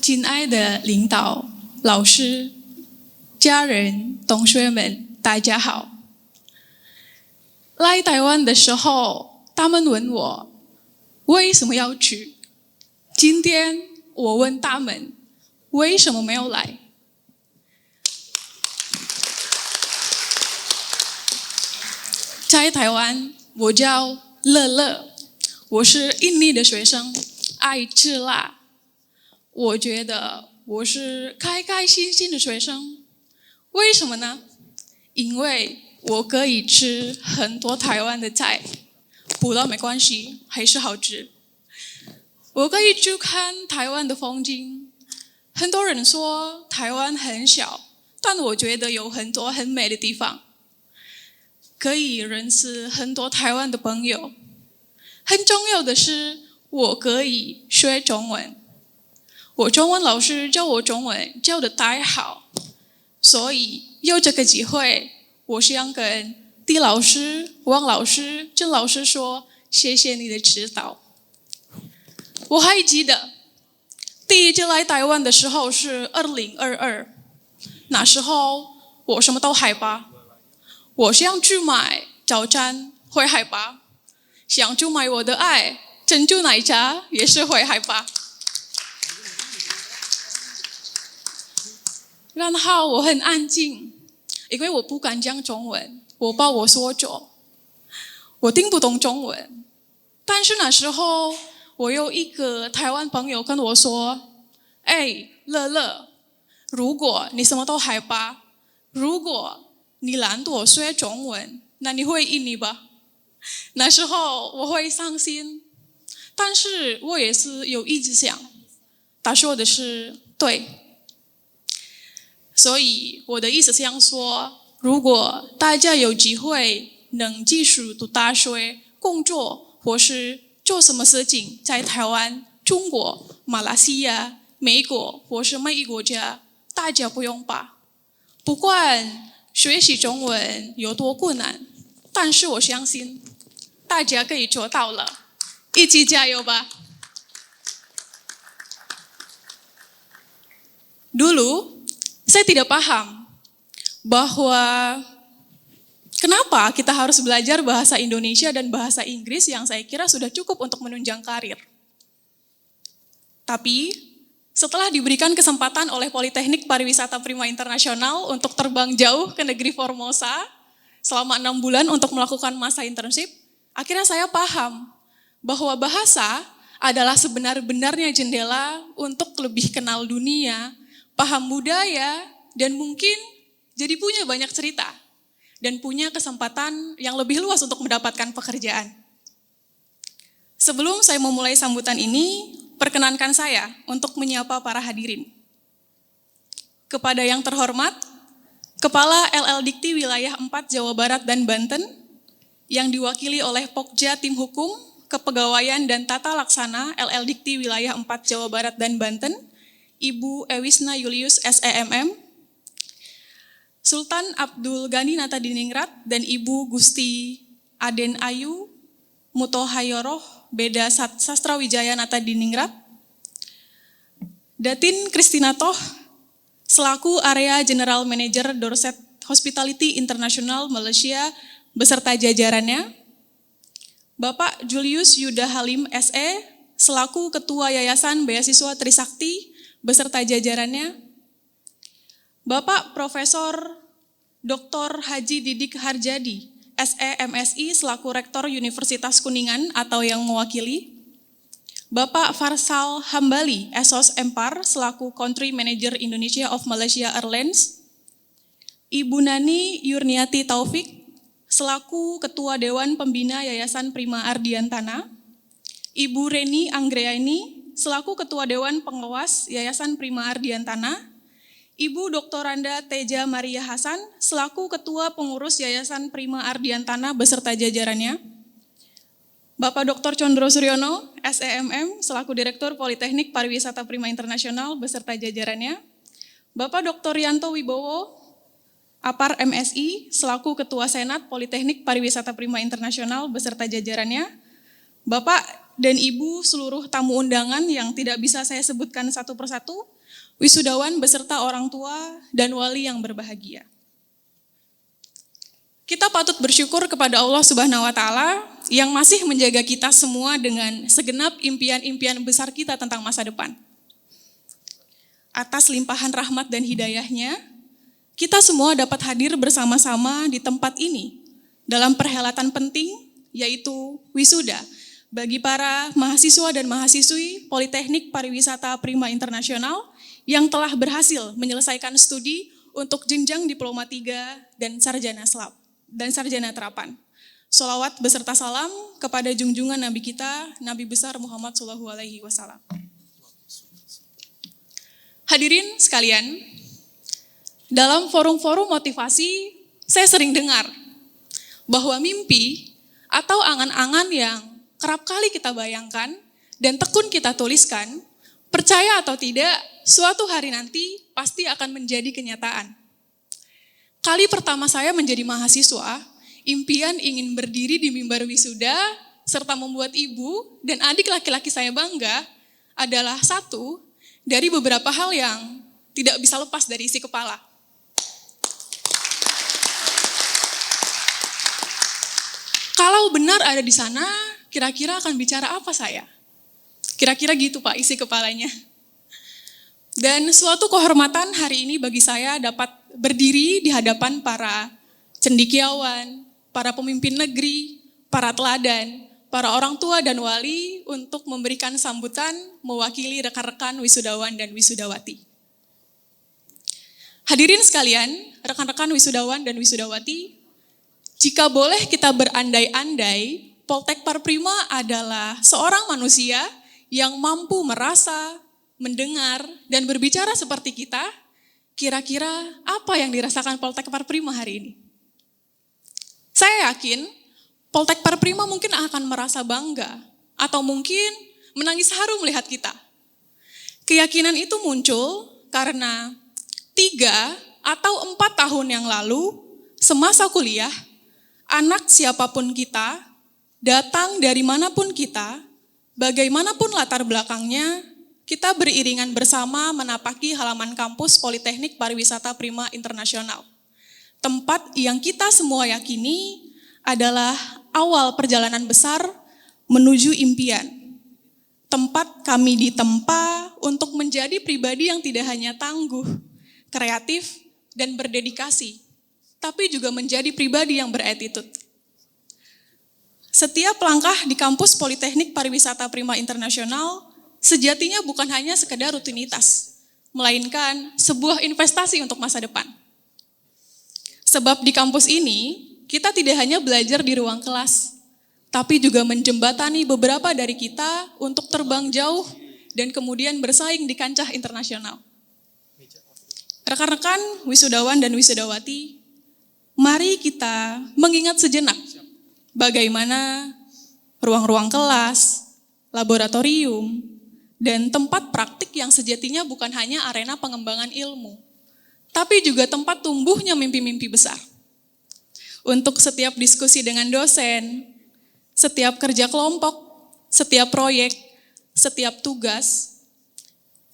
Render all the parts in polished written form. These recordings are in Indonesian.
亲爱的领导、老师、家人、同学们，大家好。来台湾的时候，他们问我为什么要去。今天我问他们为什么没有来。在台湾，我叫乐乐，我是印尼的学生，爱吃辣。我觉得我是开开心心的学生，为什么呢？因为我可以吃很多台湾的菜，不辣没关系，还是好吃。我可以去看台湾的风景。很多人说台湾很小，但我觉得有很多很美的地方，可以认识很多台湾的朋友。很重要的是，我可以学中文。我中文老师教我中文教得太好，所以有这个机会，我想跟狄老师、王老师、郑老师说，谢谢你的指导。我还记得第一次来台湾的时候是2022，那时候我什么都害怕，我想去买早餐会害怕，想去买我的爱珍珠奶茶也是会害怕。然后我很安静，因为我不敢讲中文，我怕我说错，我听不懂中文。但是那时候我有一个台湾朋友跟我说，乐乐，如果你什么都害怕，如果你懒惰学中文，那你会印尼吧？那时候我会伤心，但是我也是有一直想，他说的是对。所以我的意思是想说，如果大家有机会能继续读大学、工作或是做什么事情，在台湾、中国、马来西亚、美国或是每一个国家，大家不用怕。不管学习中文有多困难，但是我相信大家可以做到了，一起加油吧。Dulu saya tidak paham bahwa kenapa kita harus belajar bahasa Indonesia dan bahasa Inggris yang saya kira sudah cukup untuk menunjang karir. Tapi setelah diberikan kesempatan oleh Politeknik Pariwisata Prima Internasional untuk terbang jauh ke negeri Formosa selama 6 bulan untuk melakukan masa internship, akhirnya saya paham bahwa bahasa adalah sebenar-benarnya jendela untuk lebih kenal dunia, paham budaya, dan mungkin jadi punya banyak cerita dan punya kesempatan yang lebih luas untuk mendapatkan pekerjaan. Sebelum saya memulai sambutan ini, perkenankan saya untuk menyapa para hadirin. Kepada yang terhormat, Kepala LL Dikti Wilayah 4 Jawa Barat dan Banten, yang diwakili oleh Pokja Tim Hukum, Kepegawaian dan Tata Laksana LL Dikti Wilayah 4 Jawa Barat dan Banten, Ibu Ewisna Julius SEMM, Sultan Abdul Ghani Natadiningrat dan Ibu Gusti Aden Ayu Mutohayoroh Beda Sastra Wijaya Natadiningrat, Datin Kristina Toh selaku Area General Manager Dorset Hospitality International Malaysia beserta jajarannya, Bapak Julius Yuda Halim SE selaku Ketua Yayasan Beasiswa Trisakti beserta jajarannya, Bapak Profesor Dr. Haji Didik Harjadi, SEMSI selaku Rektor Universitas Kuningan atau yang mewakili, Bapak Farsal Hambali, Esos Empar selaku Country Manager Indonesia of Malaysia Airlines, Ibu Nani Yurniati Taufik selaku Ketua Dewan Pembina Yayasan Prima Ardiantana, Ibu Reni Anggreani selaku Ketua Dewan Pengawas Yayasan Prima Ardiantana, Ibu Dr. Randa Teja Maria Hasan selaku Ketua Pengurus Yayasan Prima Ardiantana beserta jajarannya, Bapak Dr. Condro Suryono, SEMM selaku Direktur Politeknik Pariwisata Prima Internasional beserta jajarannya, Bapak Dr. Yanto Wibowo, Apar MSI selaku Ketua Senat Politeknik Pariwisata Prima Internasional beserta jajarannya, Bapak dan Ibu seluruh tamu undangan yang tidak bisa saya sebutkan satu persatu, wisudawan beserta orang tua dan wali yang berbahagia. Kita patut bersyukur kepada Allah Subhanahu wa Ta'ala yang masih menjaga kita semua dengan segenap impian-impian besar kita tentang masa depan. Atas limpahan rahmat dan hidayahnya, kita semua dapat hadir bersama-sama di tempat ini dalam perhelatan penting, yaitu wisuda bagi para mahasiswa dan mahasiswi Politeknik Pariwisata Prima Internasional yang telah berhasil menyelesaikan studi untuk jenjang diploma 3 dan sarjana terapan. Sholawat beserta salam kepada junjungan Nabi kita, Nabi besar Muhammad SAW. Hadirin sekalian, dalam forum-forum motivasi saya sering dengar bahwa mimpi atau angan-angan yang kerap kali kita bayangkan dan tekun kita tuliskan, percaya atau tidak, suatu hari nanti pasti akan menjadi kenyataan. Kali pertama saya menjadi mahasiswa, impian ingin berdiri di mimbar wisuda serta membuat ibu dan adik laki-laki saya bangga adalah satu dari beberapa hal yang tidak bisa lepas dari isi kepala. Kalau benar ada di sana, kira-kira akan bicara apa saya? Kira-kira gitu Pak isi kepalanya. Dan suatu kehormatan hari ini bagi saya dapat berdiri di hadapan para cendekiawan, para pemimpin negeri, para teladan, para orang tua dan wali untuk memberikan sambutan mewakili rekan-rekan wisudawan dan wisudawati. Hadirin sekalian, rekan-rekan wisudawan dan wisudawati, jika boleh kita berandai-andai, Poltek Parprima adalah seorang manusia yang mampu merasa, mendengar, dan berbicara seperti kita, kira-kira apa yang dirasakan Poltek Parprima hari ini? Saya yakin Poltek Parprima mungkin akan merasa bangga atau mungkin menangis haru melihat kita. Keyakinan itu muncul karena 3 atau 4 tahun yang lalu, semasa kuliah, anak siapapun kita, datang dari manapun kita, bagaimanapun latar belakangnya, kita beriringan bersama menapaki halaman kampus Politeknik Pariwisata Prima Internasional. Tempat yang kita semua yakini adalah awal perjalanan besar menuju impian. Tempat kami ditempa untuk menjadi pribadi yang tidak hanya tangguh, kreatif, dan berdedikasi, tapi juga menjadi pribadi yang beretitude. Setiap langkah di kampus Politeknik Pariwisata Prima Internasional sejatinya bukan hanya sekedar rutinitas, melainkan sebuah investasi untuk masa depan. Sebab di kampus ini, kita tidak hanya belajar di ruang kelas, tapi juga menjembatani beberapa dari kita untuk terbang jauh dan kemudian bersaing di kancah internasional. Rekan-rekan wisudawan dan wisudawati, mari kita mengingat sejenak bagaimana ruang-ruang kelas, laboratorium, dan tempat praktik yang sejatinya bukan hanya arena pengembangan ilmu, tapi juga tempat tumbuhnya mimpi-mimpi besar. Untuk setiap diskusi dengan dosen, setiap kerja kelompok, setiap proyek, setiap tugas,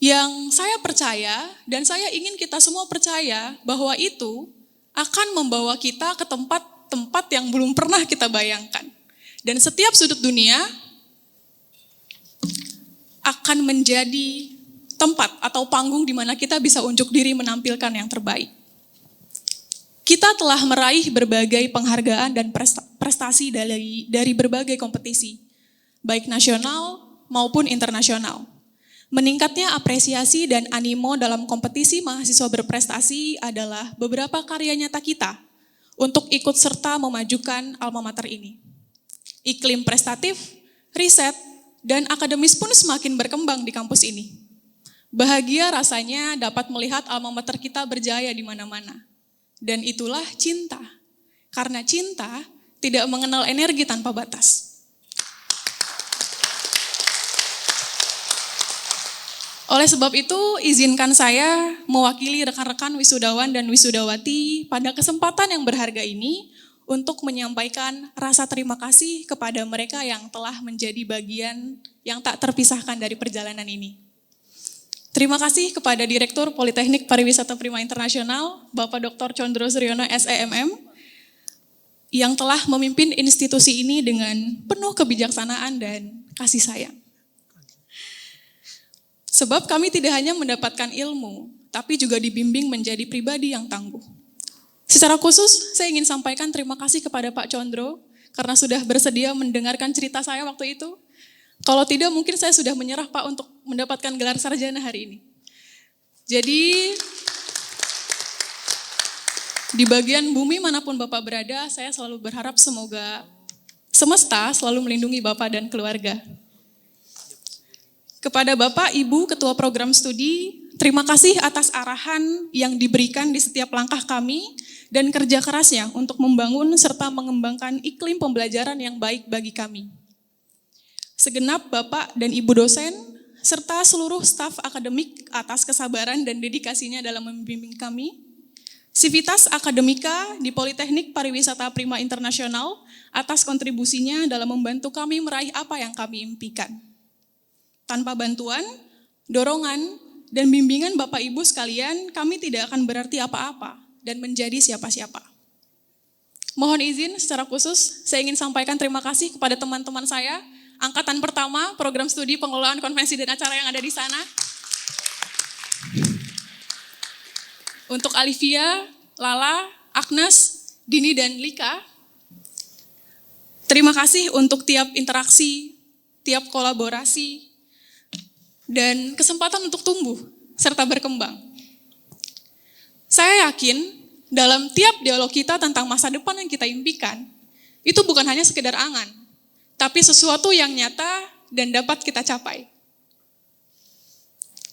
yang saya percaya dan saya ingin kita semua percaya bahwa itu akan membawa kita ke tempat-tempat yang belum pernah kita bayangkan. Dan setiap sudut dunia akan menjadi tempat atau panggung di mana kita bisa unjuk diri menampilkan yang terbaik. Kita telah meraih berbagai penghargaan dan prestasi dari berbagai kompetisi, baik nasional maupun internasional. Meningkatnya apresiasi dan animo dalam kompetisi mahasiswa berprestasi adalah beberapa karya nyata kita untuk ikut serta memajukan alma mater ini. Iklim prestatif, riset, dan akademis pun semakin berkembang di kampus ini. Bahagia rasanya dapat melihat alma mater kita berjaya di mana-mana. Dan itulah cinta. Karena cinta tidak mengenal energi tanpa batas. Oleh sebab itu, izinkan saya mewakili rekan-rekan wisudawan dan wisudawati pada kesempatan yang berharga ini untuk menyampaikan rasa terima kasih kepada mereka yang telah menjadi bagian yang tak terpisahkan dari perjalanan ini. Terima kasih kepada Direktur Politeknik Pariwisata Prima Internasional, Bapak Dr. Condro Suryono, SEMM, yang telah memimpin institusi ini dengan penuh kebijaksanaan dan kasih sayang. Sebab kami tidak hanya mendapatkan ilmu, tapi juga dibimbing menjadi pribadi yang tangguh. Secara khusus, saya ingin sampaikan terima kasih kepada Pak Condro, karena sudah bersedia mendengarkan cerita saya waktu itu. Kalau tidak, mungkin saya sudah menyerah Pak untuk mendapatkan gelar sarjana hari ini. Jadi, di bagian bumi manapun Bapak berada, saya selalu berharap semoga semesta selalu melindungi Bapak dan keluarga. Kepada Bapak, Ibu, Ketua Program Studi, terima kasih atas arahan yang diberikan di setiap langkah kami dan kerja kerasnya untuk membangun serta mengembangkan iklim pembelajaran yang baik bagi kami. Segenap Bapak dan Ibu dosen, serta seluruh staf akademik atas kesabaran dan dedikasinya dalam membimbing kami. Sivitas Akademika di Politeknik Pariwisata Prima Internasional atas kontribusinya dalam membantu kami meraih apa yang kami impikan. Tanpa bantuan, dorongan, dan bimbingan Bapak Ibu sekalian, kami tidak akan berarti apa-apa dan menjadi siapa-siapa. Mohon izin secara khusus, saya ingin sampaikan terima kasih kepada teman-teman saya, angkatan pertama, program studi pengelolaan konvensi dan acara yang ada di sana. Untuk Alivia, Lala, Agnes, Dini, dan Lika, terima kasih untuk tiap interaksi, tiap kolaborasi, dan kesempatan untuk tumbuh serta berkembang. Saya yakin dalam tiap dialog kita tentang masa depan yang kita impikan, itu bukan hanya sekedar angan, tapi sesuatu yang nyata dan dapat kita capai.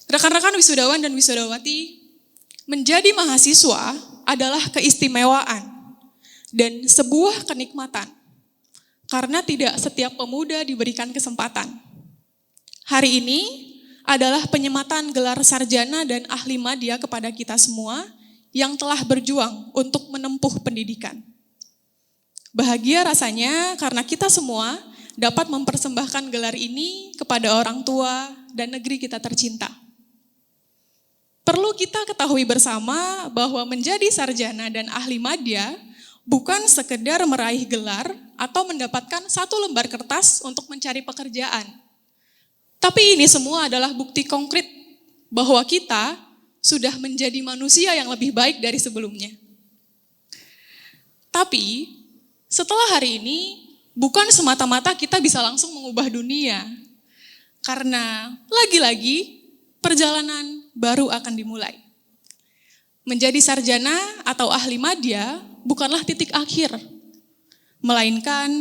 Rekan-rekan wisudawan dan wisudawati, menjadi mahasiswa adalah keistimewaan dan sebuah kenikmatan, karena tidak setiap pemuda diberikan kesempatan. Hari ini adalah penyematan gelar sarjana dan ahli madya kepada kita semua yang telah berjuang untuk menempuh pendidikan. Bahagia rasanya karena kita semua dapat mempersembahkan gelar ini kepada orang tua dan negeri kita tercinta. Perlu kita ketahui bersama bahwa menjadi sarjana dan ahli madya bukan sekedar meraih gelar atau mendapatkan satu lembar kertas untuk mencari pekerjaan. Tapi ini semua adalah bukti konkret bahwa kita sudah menjadi manusia yang lebih baik dari sebelumnya. Tapi setelah hari ini bukan semata-mata kita bisa langsung mengubah dunia. Karena lagi-lagi perjalanan baru akan dimulai. Menjadi sarjana atau ahli madya bukanlah titik akhir, melainkan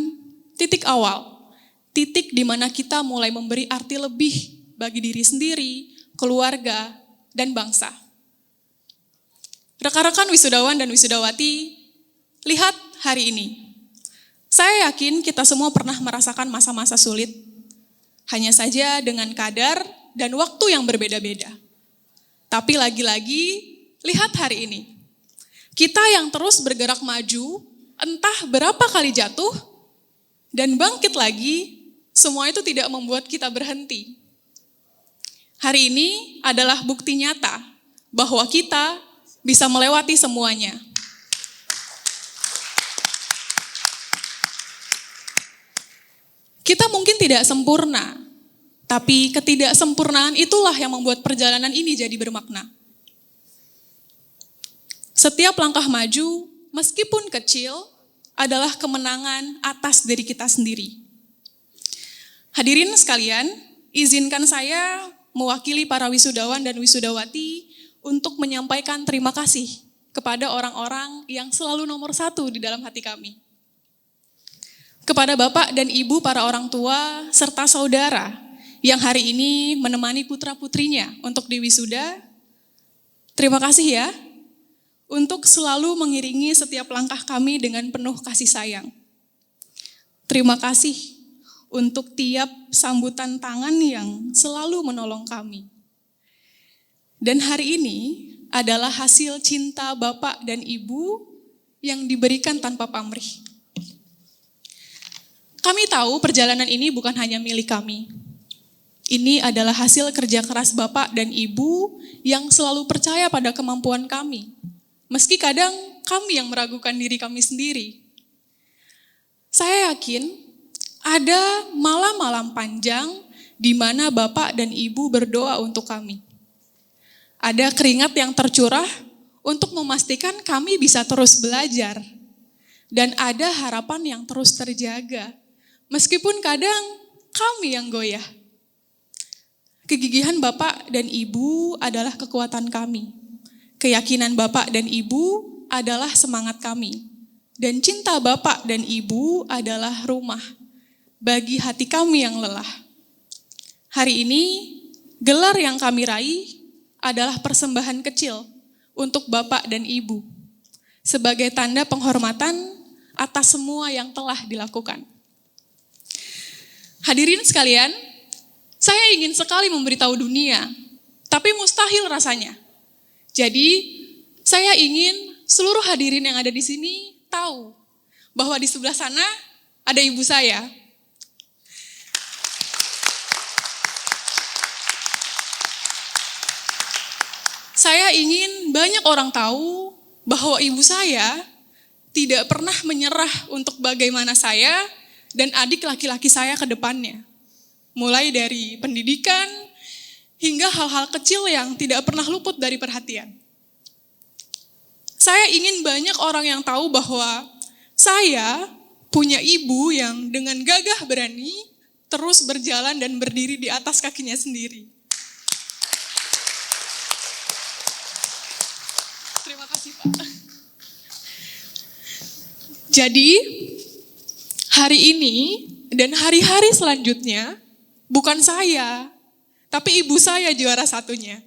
titik awal. Titik di mana kita mulai memberi arti lebih bagi diri sendiri, keluarga, dan bangsa. Rekan-rekan wisudawan dan wisudawati, lihat hari ini. Saya yakin kita semua pernah merasakan masa-masa sulit. Hanya saja dengan kadar dan waktu yang berbeda-beda. Tapi lagi-lagi, lihat hari ini. Kita yang terus bergerak maju, entah berapa kali jatuh, dan bangkit lagi, semua itu tidak membuat kita berhenti. Hari ini adalah bukti nyata bahwa kita bisa melewati semuanya. Kita mungkin tidak sempurna, tapi ketidaksempurnaan itulah yang membuat perjalanan ini jadi bermakna. Setiap langkah maju, meskipun kecil, adalah kemenangan atas diri kita sendiri. Hadirin sekalian, izinkan saya mewakili para wisudawan dan wisudawati untuk menyampaikan terima kasih kepada orang-orang yang selalu nomor satu di dalam hati kami. Kepada Bapak dan Ibu para orang tua serta saudara yang hari ini menemani putra-putrinya untuk diwisuda, terima kasih ya untuk selalu mengiringi setiap langkah kami dengan penuh kasih sayang. Terima kasih untuk tiap sambutan tangan yang selalu menolong kami. Dan hari ini adalah hasil cinta Bapak dan Ibu yang diberikan tanpa pamrih. Kami tahu perjalanan ini bukan hanya milik kami. Ini adalah hasil kerja keras Bapak dan Ibu yang selalu percaya pada kemampuan kami. Meski kadang kami yang meragukan diri kami sendiri. Saya yakin ada malam-malam panjang di mana Bapak dan Ibu berdoa untuk kami. Ada keringat yang tercurah untuk memastikan kami bisa terus belajar. Dan ada harapan yang terus terjaga. Meskipun kadang kami yang goyah. Kegigihan Bapak dan Ibu adalah kekuatan kami. Keyakinan Bapak dan Ibu adalah semangat kami. Dan cinta Bapak dan Ibu adalah rumah bagi hati kami yang lelah. Hari ini, gelar yang kami raih adalah persembahan kecil untuk Bapak dan Ibu. Sebagai tanda penghormatan atas semua yang telah dilakukan. Hadirin sekalian, saya ingin sekali memberitahu dunia, tapi mustahil rasanya. Jadi, saya ingin seluruh hadirin yang ada di sini tahu bahwa di sebelah sana ada ibu saya. Saya ingin banyak orang tahu bahwa ibu saya tidak pernah menyerah untuk bagaimana saya dan adik laki-laki saya ke depannya. Mulai dari pendidikan hingga hal-hal kecil yang tidak pernah luput dari perhatian. Saya ingin banyak orang yang tahu bahwa saya punya ibu yang dengan gagah berani terus berjalan dan berdiri di atas kakinya sendiri. Terima kasih, Pak. Jadi, hari ini dan hari-hari selanjutnya, bukan saya, tapi ibu saya juara satunya.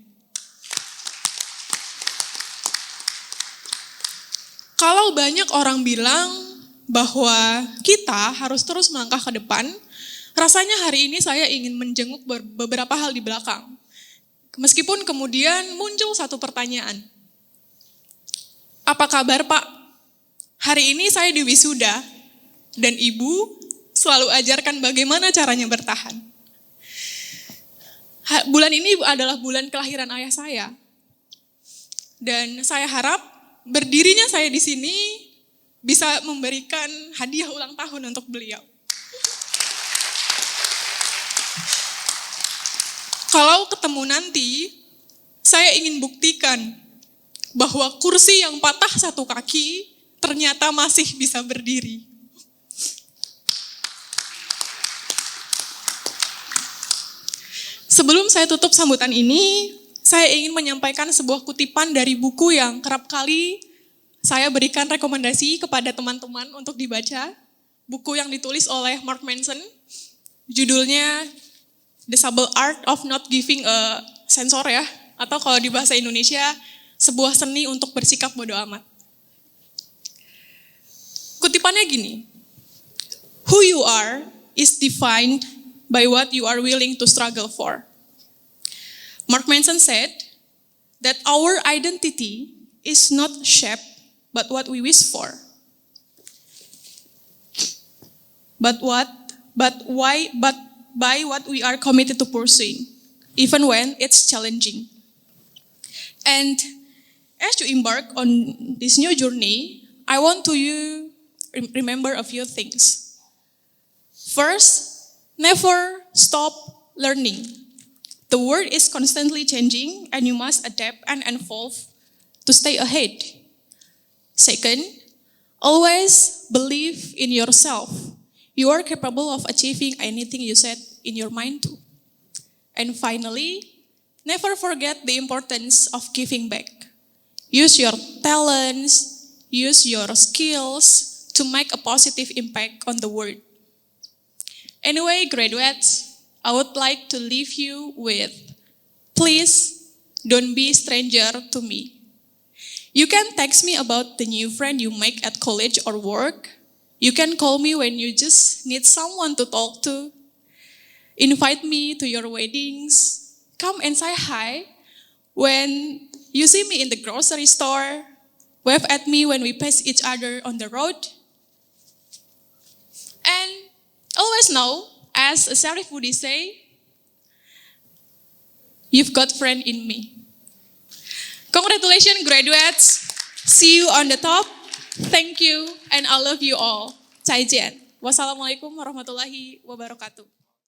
Kalau banyak orang bilang bahwa kita harus terus melangkah ke depan, rasanya hari ini saya ingin menjenguk beberapa hal di belakang. Meskipun kemudian muncul satu pertanyaan. Apa kabar, Pak? Hari ini saya di wisuda dan ibu selalu ajarkan bagaimana caranya bertahan. Bulan ini adalah bulan kelahiran ayah saya. Dan saya harap berdirinya saya di sini bisa memberikan hadiah ulang tahun untuk beliau. Kalau ketemu nanti, saya ingin buktikan bahwa kursi yang patah satu kaki ternyata masih bisa berdiri. Sebelum saya tutup sambutan ini, saya ingin menyampaikan sebuah kutipan dari buku yang kerap kali saya berikan rekomendasi kepada teman-teman untuk dibaca. Buku yang ditulis oleh Mark Manson, judulnya The Subtle Art of Not Giving a Sensor ya, atau kalau di bahasa Indonesia, sebuah seni untuk bersikap bodo amat. Kutipannya gini, who you are is defined by what you are willing to struggle for. Mark Manson said that our identity is not shaped but what we wish for. But by what we are committed to pursuing, even when it's challenging. And as you embark on this new journey, I want to you remember a few things. First, never stop learning. The world is constantly changing and you must adapt and evolve to stay ahead. Second, always believe in yourself. You are capable of achieving anything you set in your mind to. And finally, never forget the importance of giving back. Use your talents, use your skills to make a positive impact on the world. Anyway, graduates, I would like to leave you with, please don't be a stranger to me. You can text me about the new friend you make at college or work. You can call me when you just need someone to talk to. Invite me to your weddings. Come and say hi when you see me in the grocery store. Wave at me when we pass each other on the road. And always know, as Sarif Budi say, you've got friend in me. Congratulations, graduates. See you on the top. Thank you, and I love you all. 再见. Wassalamualaikum warahmatullahi wabarakatuh.